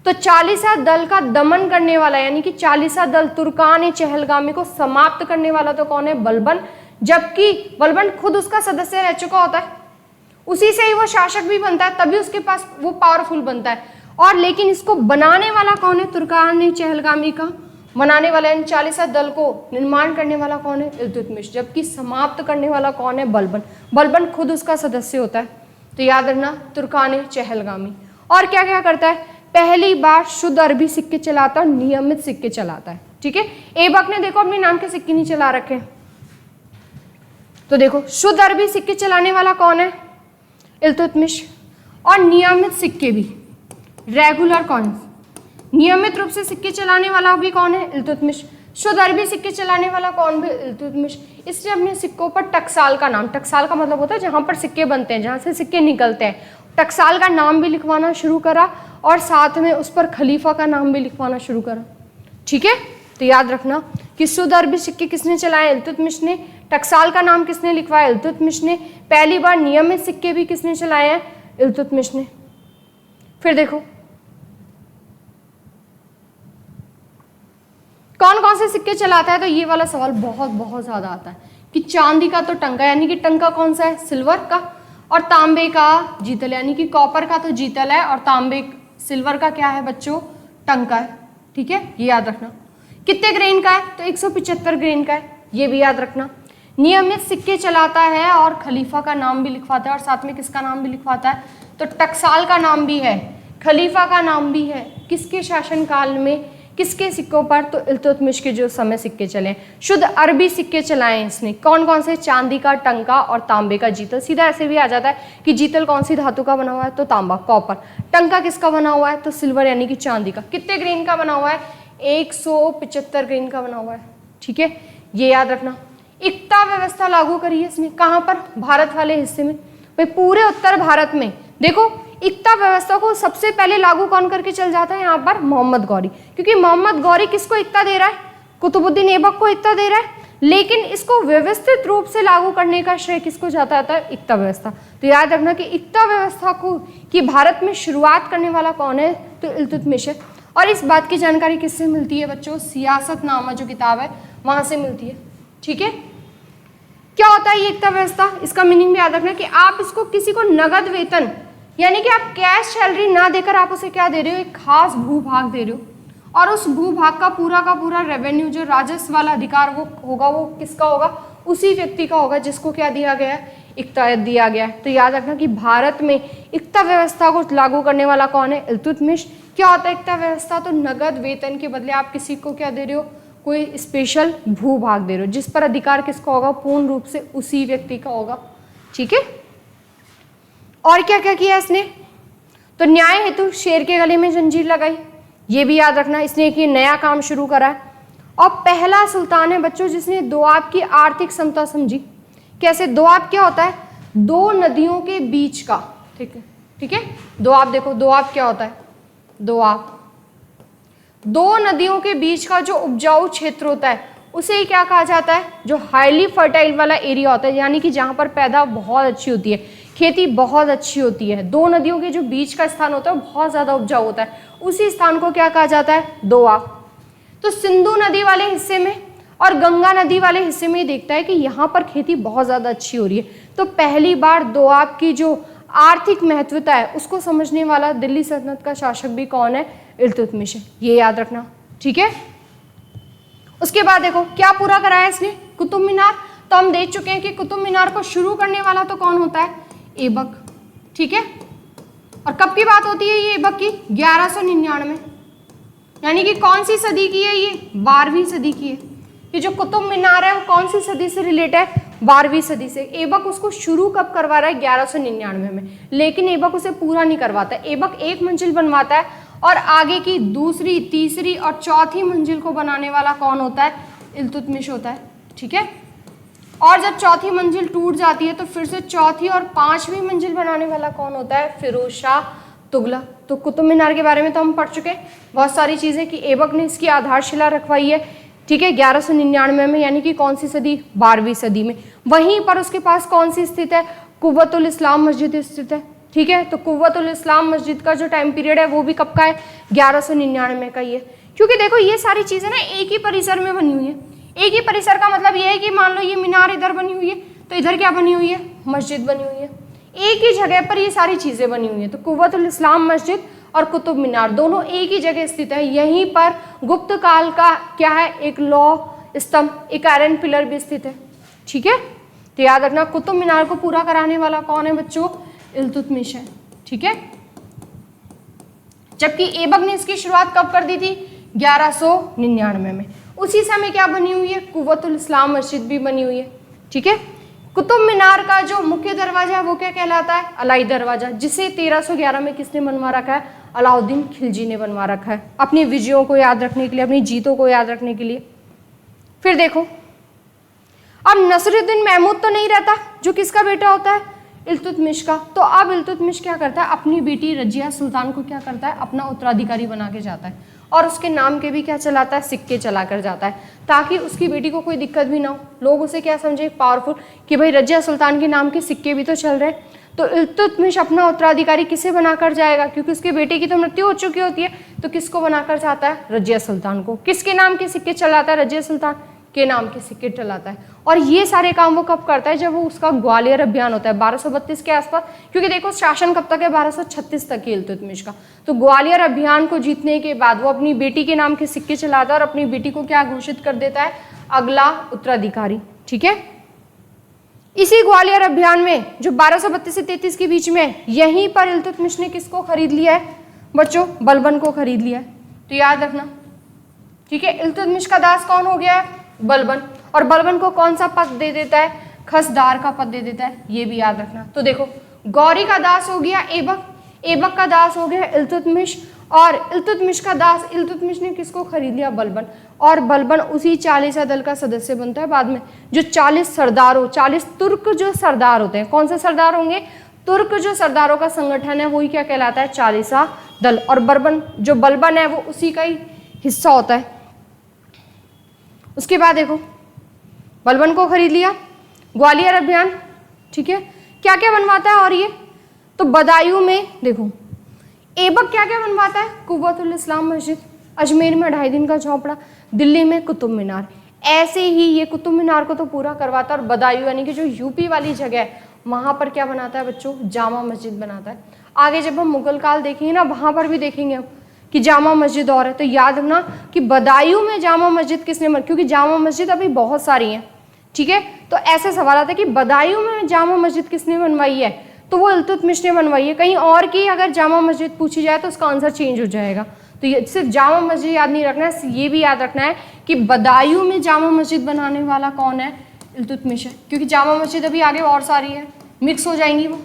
तो 40 दल का दमन करने वाला यानी कि 40 दल तुर्कान चहलगामी को समाप्त करने वाला तो कौन है, बलबन। जबकि बलबन खुद उसका सदस्य रह चुका होता है, उसी से ही वो शासक भी बनता है, तभी उसके पास वो पावरफुल बनता है। और लेकिन इसको बनाने वाला कौन है, तुर्कान चहलगामी का बनाने वाला यानी 40 दल को निर्माण करने वाला कौन है, इल्तुतमिश। जबकि समाप्त करने वाला कौन है, बलबन। बलबन खुद उसका सदस्य होता है। तो याद रखना तुर्कान चहलगामी। और क्या क्या करता है, पहली बार शुद्ध अरबी सिक्के चलाता है, नियमित सिक्के चलाता है। ठीक है, ऐबक ने देखो अपने नाम के सिक्के नहीं चला रखे, तो देखो शुद्ध अरबी सिक्के चलाने वाला कौन है, इल्तुतमिश। और नियमित सिक्के भी, रेगुलर कॉइन्स, नियमित रूप से सिक्के चलाने वाला भी कौन है, इल्तुतमिश। शुद्ध अरबी सिक्के चलाने वाला कौन भी, इल्तुतमिश। इसने अपने सिक्कों पर टकसाल का नाम, टकसाल का मतलब होता है जहाँ पर सिक्के बनते हैं, जहाँ से सिक्के निकलते हैं, टकसाल का नाम भी लिखवाना शुरू करा। और साथ में उस पर खलीफा का नाम भी लिखवाना शुरू करा। ठीक है, तो याद रखना कि शुद्ध अरबी सिक्के किसने चलाए, इल्तुतमिश ने। टकसाल का नाम किसने लिखवाया, इल्तुतमिश ने। पहली बार नियमित सिक्के भी किसने चलाए हैं, इल्तुतमिश ने। फिर देखो कौन कौन से सिक्के चलाता है, तो ये वाला सवाल बहुत बहुत ज्यादा आता है कि चांदी का तो टंका यानी कि टंका कौन सा है, सिल्वर का। और तांबे का जीतल यानी कि कॉपर का तो जीतल है, और तांबे सिल्वर का क्या है बच्चों, टंका है। ठीक है, ये याद रखना। कितने ग्रेन का है, तो 175 ग्रेन का है, ये भी याद रखना। नियमित सिक्के चलाता है और खलीफा का नाम भी लिखवाता है, और साथ में किसका नाम भी लिखवाता है, तो टकसाल का नाम भी है, खलीफा का नाम भी है। किसके शासनकाल में, किसके सिक्कों पर, तो इल्तुतमिश के जो समय सिक्के चले। शुद्ध अरबी सिक्के चलाए इसने, कौन कौन से, चांदी का, टंका और तांबे का जीतल। सीधा ऐसे भी आ जाता है कि जीतल कौन सी धातु का बना हुआ है, तो तांबा, कॉपर। टंका किसका बना हुआ है, तो सिल्वर यानी कि चांदी का। कितने ग्रेन का बना हुआ है, 175 ग्रेन का बना हुआ है। ठीक है, ये याद रखना। इक्ता व्यवस्था लागू करी है इसने, कहाँ पर, भारत वाले हिस्से में। भाई पूरे उत्तर भारत में देखो इक्ता व्यवस्था को सबसे पहले लागू कौन करके चल जाता है, यहाँ पर मोहम्मद गौरी। क्योंकि मोहम्मद गौरी किसको इक्ता दे रहा है, कुतुबुद्दीन ऐबक को इक्ता दे रहा है, लेकिन इसको व्यवस्थित रूप से लागू करने का श्रेय किसको जाता है, इक्ता व्यवस्था। तो याद रखना कि इक्ता व्यवस्था को कि भारत में शुरुआत करने वाला कौन है, तो इल्तुतमिश है। और इस बात की जानकारी किससे मिलती है बच्चों, सियासतनामा जो किताब है वहां से मिलती है। ठीक है, क्या होता है ये इक्ता व्यवस्था, इसका मीनिंग भी याद रखना कि आप इसको किसी को नगद वेतन यानी कि आप कैश सैलरी ना देकर आप उसे क्या दे रहे हो, एक खास भूभाग दे रहे हो। और उस भूभाग का पूरा रेवेन्यू जो राजस्व वाला अधिकार वो होगा, वो किसका होगा, उसी व्यक्ति का होगा जिसको क्या दिया गया है, इक्ता दिया गया है। तो याद रखना कि भारत में इक्ता व्यवस्था को लागू करने वाला कौन है, इल्तुतमिश। क्या होता है इक्ता व्यवस्था, तो नगद वेतन के बदले आप किसी को क्या दे रहे हो, कोई स्पेशल भूभाग दे रहे हो, जिस पर अधिकार किसका होगा, पूर्ण रूप से उसी व्यक्ति का होगा। ठीक है, और क्या क्या किया इसने, तो न्याय हेतु शेर के गले में जंजीर लगाई, ये भी याद रखना, इसने एक नया काम शुरू करा है। और पहला सुल्तान है बच्चों जिसने दोआब की आर्थिक समता समझी। कैसे? दोआब क्या होता है? दो नदियों के बीच का, ठीक है। दोआब देखो, दोआब क्या होता है? दोआब दो नदियों के बीच का जो उपजाऊ क्षेत्र होता है उसे ही क्या कहा जाता है? जो हाईली फर्टाइल वाला एरिया होता है, यानी कि जहां पर पैदा बहुत अच्छी होती है, खेती बहुत अच्छी होती है, दो नदियों के जो बीच का स्थान होता है वो बहुत ज्यादा उपजाऊ होता है, उसी स्थान को क्या कहा जाता है? दोआब। तो सिंधु नदी वाले हिस्से में और गंगा नदी वाले हिस्से में देखता है कि यहाँ पर खेती बहुत ज्यादा अच्छी हो रही है। तो पहली बार दोआब की जो आर्थिक महत्वता है उसको समझने वाला दिल्ली सल्तनत का शासक भी कौन है? इल्तुतमिश है, ये याद रखना, ठीक है। उसके बाद देखो क्या पूरा कराया इसने? कुतुब मीनार। तो हम देख चुके हैं कि कुतुब मीनार को शुरू करने वाला तो कौन होता है? ऐबक, ठीक है। और कब की बात होती है ये ऐबक की? 1199, यानी कि कौन सी सदी की है ये? 12वीं सदी की है। ये जो कुतुब मीनार है वो कौन सी सदी से रिलेटेड है? 12वीं सदी से। ऐबक उसको शुरू कब करवा रहा है? 1199 में, लेकिन ऐबक उसे पूरा नहीं करवाता। ऐबक एक मंजिल बनवाता है और आगे की दूसरी, तीसरी और चौथी मंजिल को बनाने वाला कौन होता है? इल्तुतमिश होता है, ठीक है। और जब चौथी मंजिल टूट जाती है तो फिर से चौथी और पांचवी मंजिल बनाने वाला कौन होता है? फिरोज शाह तुगलक। तो कुतुब मीनार के बारे में तो हम पढ़ चुके हैं बहुत सारी चीजें कि ऐबक ने इसकी आधारशिला रखवाई है, ठीक है, 1199 में, यानी कि कौन सी सदी? 12वीं सदी में। वहीं पर उसके पास कौन सी स्थित है? कुव्वतुल इस्लाम मस्जिद स्थित है, ठीक है। तो कुव्वतुल इस्लाम मस्जिद का जो टाइम पीरियड है वो भी कब का है? 1199 का ही है। क्योंकि देखो ये सारी चीजें ना एक ही परिसर में बनी हुई है। एक ही परिसर का मतलब ये है कि मान लो ये मीनार इधर बनी हुई है तो इधर क्या बनी हुई है? मस्जिद बनी हुई है। एक ही जगह पर ये सारी चीजें बनी हुई है। तो कुव्वतुल इस्लाम मस्जिद और कुतुब मीनार दोनों एक ही जगह स्थित है। यहीं पर गुप्त काल का क्या है? एक लौह स्तंभ, एक आयरन पिलर भी स्थित है, ठीक है। तो याद रखना कुतुब मीनार को पूरा कराने वाला कौन है बच्चों? इल्तुतमिश है, ठीक है। जबकि ऐबक ने इसकी शुरुआत कब कर दी थी? 1199 में। उसी समय क्या बनी हुई है? कुव्वतुल इस्लाम मस्जिद भी बनी हुई है, ठीक है। कुतुब मीनार का जो मुख्य दरवाजा है वो क्या कहलाता है? अलाई दरवाजा, जिसे 1311 में किसने बनवा रखा है? अलाउद्दीन खिलजी ने बनवा रखा है, अपनी विजयों को याद रखने के लिए, अपनी जीतों को याद रखने के लिए। फिर देखो अब नसरुद्दीन महमूद तो नहीं रहता, जो किसका बेटा होता है? इल्तुतमिश का। तो अब इल्तुतमिश क्या करता है? अपनी बेटी रजिया सुल्तान को क्या करता है? अपना उत्तराधिकारी बना के जाता है और उसके नाम के भी क्या चलाता है? सिक्के चला कर जाता है, ताकि उसकी बेटी को कोई दिक्कत भी ना हो। लोग उसे क्या समझे? पावरफुल, कि भाई रजिया सुल्तान के नाम के सिक्के भी तो चल रहे हैं। तो इल्तुतमिश अपना उत्तराधिकारी किसे बनाकर जाएगा? क्योंकि उसके बेटे की तो मृत्यु हो चुकी होती है, तो किसको बनाकर जाता है? रजिया सुल्तान को। किसके नाम के सिक्के चलाता है? रजिया सुल्तान के नाम के सिक्के चलाता है। और ये सारे काम वो कब करता है? जब वो उसका ग्वालियर अभियान होता है 1232 के आसपास। क्योंकि देखो शासन कब तक है? 1236 तक है इल्तुतमिश का। तो ग्वालियर अभियान को जीतने के बाद वो अपनी बेटी के नाम के सिक्के चलाता है और अपनी बेटी को क्या घोषित कर देता है? अगला उत्तराधिकारी, ठीक है। इसी ग्वालियर अभियान में जो 1232 से 33 के बीच में, यहीं पर इल्तुतमिश ने किसको खरीद लिया है बच्चों? बलबन को खरीद लिया है। तो याद रखना, ठीक है। इल्तुतमिश का दास कौन हो गया है? बलबन। और बलबन को कौन सा पद दे देता है? खसदार का पद दे देता है, ये भी याद रखना। तो देखो गौरी का दास हो गया ऐबक, ऐबक का दास हो गया इल्तुतमिश, और इल्तुतमिश का दास इल्तुतमिश ने किसको खरीद लिया? बलबन। और बलबन उसी 40 दल का सदस्य बनता है बाद में। जो 40 सरदार हो, 40 तुर्क जो सरदार होते हैं, कौन से सरदार होंगे? तुर्क जो सरदारों का संगठन है वही क्या कहलाता है? 40 दल। और बलबन जो बलबन है वो उसी का ही हिस्सा होता है। उसके बाद देखो बलबन को खरीद लिया, ग्वालियर अभियान, ठीक है। क्या क्या बनवाता है? और ये तो बदायूं में देखो ऐबक क्या क्या बनवाता है? कुव्वतुल इस्लाम मस्जिद, अजमेर में 2.5 दिन का झोंपड़ा, दिल्ली में कुतुब मीनार। ऐसे ही ये कुतुब मीनार को तो पूरा करवाता है। और बदायूं यानी कि जो यूपी वाली जगह है वहां पर क्या बनाता है बच्चों? जामा मस्जिद बनाता है। आगे जब हम मुगल काल देखेंगे ना वहां पर भी देखेंगे हम कि जामा मस्जिद और है। तो याद रखना कि बदायूं में जामा मस्जिद किसने बना, क्योंकि जामा मस्जिद अभी बहुत सारी हैं, ठीक है। तो ऐसे सवाल आता है कि बदायूं में जामा मस्जिद किसने बनवाई है? तो वो इल्तुतमिश ने बनवाई है। कहीं और की अगर जामा मस्जिद पूछी जाए तो उसका आंसर चेंज हो जाएगा। तो ये सिर्फ जामा मस्जिद याद नहीं रखना है, ये भी याद रखना है कि बदायूं में जामा मस्जिद बनाने वाला कौन है? इल्तुतमिश है। क्योंकि जामा मस्जिद अभी आगे और सारी है, मिक्स हो जाएंगी वो,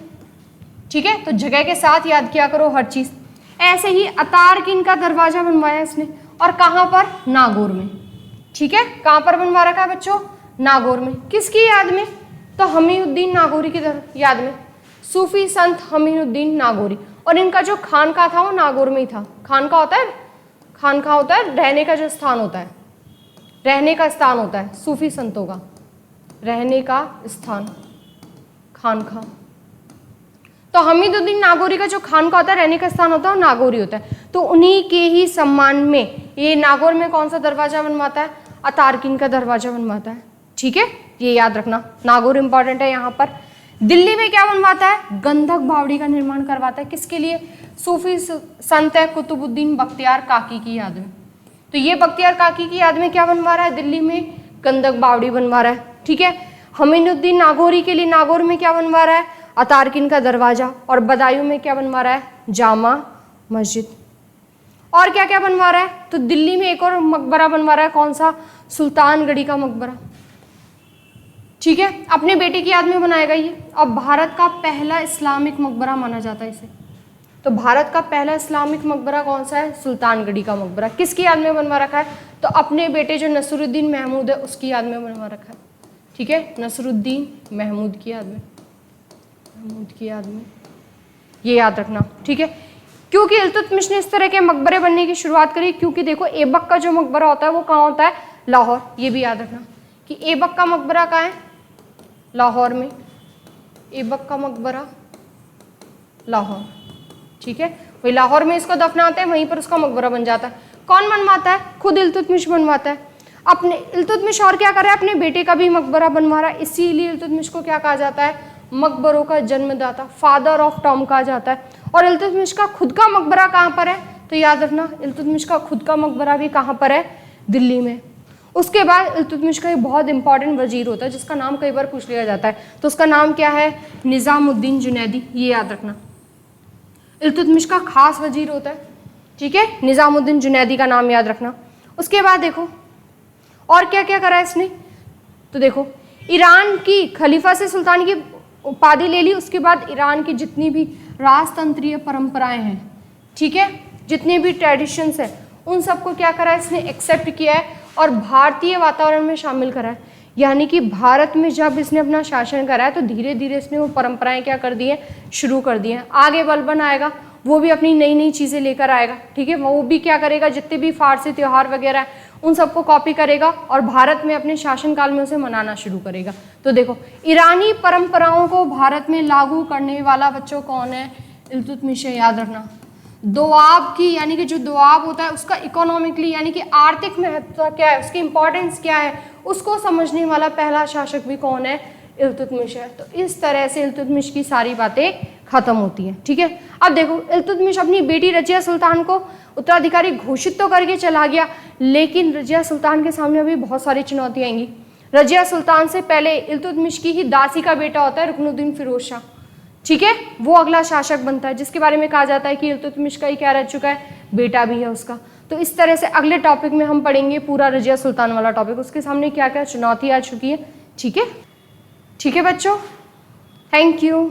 ठीक ठीक है, तो जगह के साथ याद किया करो हर चीज। ऐसे ही अतारकिन का दरवाजा बनवाया इसने, और कहां पर, नागौर में। ठीक है, कहां पर बनवा रखा है बच्चों, नागौर में। किसकी याद में, तो हमीउद्दीन नागौरी की याद में, सूफी संत हमीउद्दीन नागौरी। और इनका जो खानका था वो नागौर में ही था। खानका होता है, खानका होता है रहने का जो स्थान होता है, रहने का स्थान होता है सूफी संतों का, रहने का स्थान खानका। तो हमीउद्दीन नागौरी का जो खानका होता है, रहने का स्थान होता है, वो नागौरी होता है। तो उन्हीं के ही सम्मान में ये नागौर में कौन सा दरवाजा बनवाता है, अतारकिन का दरवाजा बनवाता है। ठीक है, ये याद रखना, नागौर इंपॉर्टेंट है यहाँ पर। दिल्ली में क्या बनवाता है, गंधक बावड़ी का निर्माण करवाता है। किसके लिए, सूफी संत है कुतुबुद्दीन बख्तियार काकी की याद में। तो ये बख्तियार काकी की याद में क्या बनवा रहा है, दिल्ली में गंधक बावड़ी बनवा रहा है। ठीक है, हमीउद्दीन नागौरी के लिए नागौर में क्या बनवा रहा है, अतारकिन का दरवाजा। और बदायूं में क्या बनवा रहा है, जामा मस्जिद। और क्या क्या बनवा रहा है, तो दिल्ली में एक और मकबरा बनवा रहा है, कौन सा, सुल्तानगढ़ी का मकबरा। ठीक है, अपने बेटे की याद में बनाएगा ये। और भारत का पहला इस्लामिक मकबरा माना जाता है इसे। तो भारत का पहला इस्लामिक मकबरा कौन सा है, सुल्तानगढ़ी का मकबरा। किसकी याद में बनवा रखा है, तो अपने बेटे जो नसरुद्दीन महमूद है उसकी याद में बनवा रखा है। ठीक है, नसरुद्दीन महमूद की याद में, महमूद की याद में, ये याद रखना। ठीक है, क्योंकि इल्तुतमिश ने इस तरह के मकबरे बनने की शुरुआत करी, क्योंकि देखो ऐबक का जो मकबरा होता है वो कहाँ होता है, लाहौर। ये भी याद रखना कि ऐबक का मकबरा कहाँ है, लाहौर में। ऐबक का मकबरा लाहौर। ठीक है, वही लाहौर में इसको दफनाते हैं, वहीं पर उसका मकबरा बन जाता है। कौन बनवाता है, खुद इल्तुतमिश बनवाता है। अपने इल्तुतमिश और क्या कर रहा है, अपने बेटे का भी मकबरा बनवा रहा है। इसीलिए इल्तुतमिश को क्या कहा जाता है, मकबरों का जन्मदाता, फादर ऑफ टॉम कहा जाता है। और इल्तुतमिश का खुद का मकबरा कहाँ पर है, तो याद रखना इल्तुतमिश का खुद का मकबरा भी कहाँ पर है, दिल्ली में। उसके बाद इल्तुतमिश का एक बहुत इंपॉर्टेंट वजीर होता है जिसका नाम कई बार पूछ लिया जाता है, तो उसका नाम क्या है, निज़ामुद्दीन जुनैदी। ये याद रखना, इल्तुतमिश का खास वजीर होता है। ठीक है, निज़ामुद्दीन जुनैदी का नाम याद रखना। उसके बाद देखो और क्या क्या करा है इसने, तो देखो ईरान की खलीफा से सुल्तान की उपाधि ले ली। उसके बाद ईरान की जितनी भी राजतंत्रीय परंपराएं हैं, ठीक है, जितने भी ट्रेडिशंस हैं, उन सबको क्या करा है इसने, एक्सेप्ट किया है और भारतीय वातावरण में शामिल करा है। यानी कि भारत में जब इसने अपना शासन करा है तो धीरे धीरे इसने वो परंपराएं क्या कर दी हैं, शुरू कर दी हैं। आगे बलबन आएगा, वो भी अपनी नई नई चीज़ें लेकर आएगा। ठीक है, वो भी क्या करेगा, जितने भी फारसी त्यौहार वगैरह हैं उन सबको कॉपी करेगा और भारत में अपने शासनकाल में उसे मनाना शुरू करेगा। तो देखो ईरानी परंपराओं को भारत में लागू करने वाला बच्चों कौन है, इल्तुतमिश है। याद रखना, दोआब की, यानी कि जो दोआब होता है उसका इकोनॉमिकली यानी कि आर्थिक महत्व क्या है, उसकी इंपॉर्टेंस क्या है, उसको समझने वाला पहला शासक भी कौन है, इल्तुतमिश है। तो इस तरह से इल्तुतमिश की सारी बातें खत्म होती हैं। ठीक है, अब देखो इल्तुतमिश अपनी बेटी रजिया सुल्तान को उत्तराधिकारी घोषित तो करके चला गया, लेकिन रजिया सुल्तान के सामने अभी बहुत सारी चुनौतियां आएंगी। रजिया सुल्तान से पहले इल्तुतमिश की ही दासी का बेटा होता है रुकनुद्दीन फिरोज शाह। ठीक है, वो अगला शासक बनता है जिसके बारे में कहा जाता है कि इल्तुतमिश का ही क्या रह चुका है, बेटा भी है उसका। तो इस तरह से अगले टॉपिक में हम पढ़ेंगे पूरा रजिया सुल्तान वाला टॉपिक, उसके सामने क्या क्या चुनौती आ चुकी है। ठीक है, ठीक है बच्चों, थैंक यू।